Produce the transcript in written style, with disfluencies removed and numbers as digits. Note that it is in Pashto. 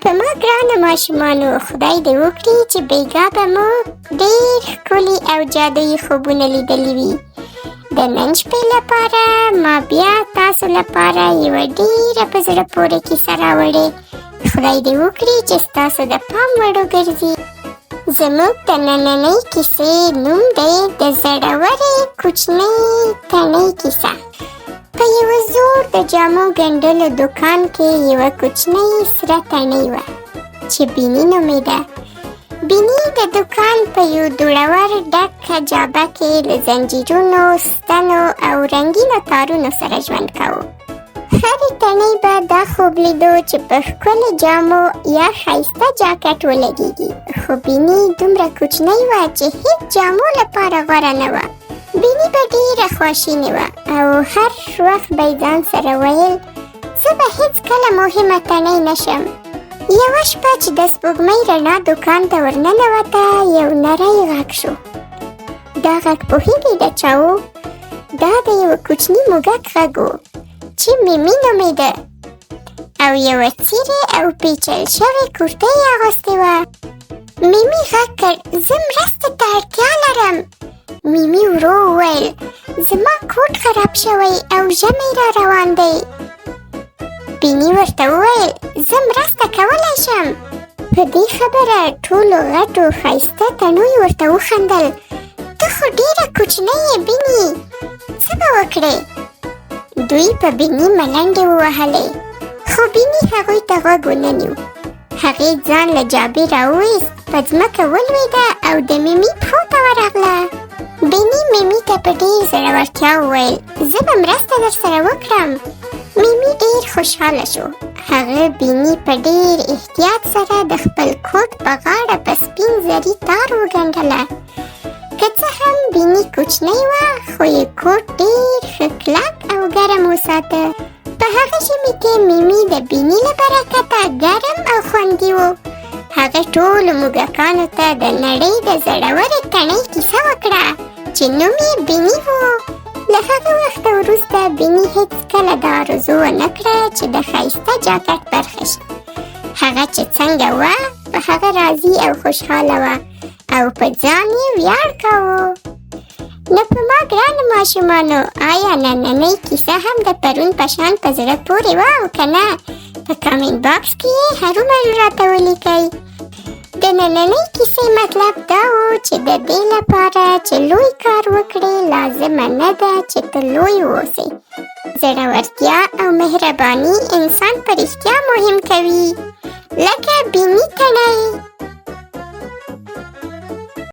په ما ګرانو ماشومانو، خدای دې وکړي چې بېګا به مو ډېر ښکلي او جادويي خوبونه لیدلي وي. د نن شپې لپاره ما بیا تاسو لپاره یوه ډېره په زړه پورې کیسه راوړې. خدای دې وکړي چې ستاسو د پام وړ وګرځي. زموږ د نننۍ کیسې نوم دی د زړورې کوچنۍ تڼۍ کیسه. په یوه زوړ د جامو ګنډلو دوکان کې یوه کوچنۍ سره تڼۍ وه چې بیني نومېده. بیني د دوکان په یو دوړور ډکه جابه کې له زنجیرونو، ستنو او رنګینو تارونو سره ژوند کاوه. هرې تڼۍ به دا خوب لیدو چې په ښکلو جامو یا ښایسته جاکټ ولګېږي، خو بیني دومره کوچنۍ وه چې هیڅ جامو لپاره غوره نه وه. بیني به ډېره خواشینې وه او هر وخت به یې ځان سره ویل زه به هیڅکله مهمه تڼۍ نشم. یوه شپه چې د سپوږمۍ رڼا دوکان ته ورننوته، یو نری غږ شو. دا غږ پوهېږئ د چا و؟ دا د یوه کوچني موږک غږ و چې میمي نومېده او یوه څیرې او پیچل شوې کورتۍ یې اغوستې وه. میمي غږ کړ زه مرستې ته اړتیا لرم. میمي ورو وویل زما کوټ خراب شوی او ژمی را روان دی. بیني ورته وویل زه مرسته کولی شم. په دې خبره ټولو غټو ښایسته تڼیو ورته وخندل. ته خو ډېره کوچنۍ یې بیني، څه به وکړې؟ دوی په بیني ملنډې ووهلې، خو بیني هغوی ته غوږ ونه نیو. هغې ځان له جابې راوویست، په ځمکه ولوېده او د میمي پښو ته ورغله. بیني میمي ته په ډېر زړورتیا وویل زه به مرسته در سره وکړم. میمي ډېر خوشحاله شو. هغه بیني په ډېر احتیاط سره د خپل کوټ په غاړه په سپین زري تار وګنډله. که څه هم بیني کوچنۍ وه، خو یې کوټ ډېر ښه کلک او ګرم وساته. په هغه ژمي کې میمي د بیني له برکته ګرم او خوندي و. هغه ټولو موږکانو ته د نړۍ د زړورې تڼۍ کیسه وکړه چې نوم یې بیني و. له هغه وخته وروسته بیني هیڅکله دا آرزو ونه کړه چې د ښایسته جاکټ برخه شي. هغه چې څنګه وه، په هغه راضي او خوشحاله وه او په ځان یې ویاړ کاوه. نو په ما ګرانو ماشومانو، آیا نننۍ کیسه هم د پرون په شان په زړه پورې وه او که نه؟ په کامنټ باکس کې یې هرومرو راته ولیکئ. د نننۍ کیسې مطلب دا و چې د دې لپاره چې لوی کار وکړې لازمه نه ده چې ته لوی واوسې. زړورتیا او مهرباني انسان په رښتیا مهم کوي.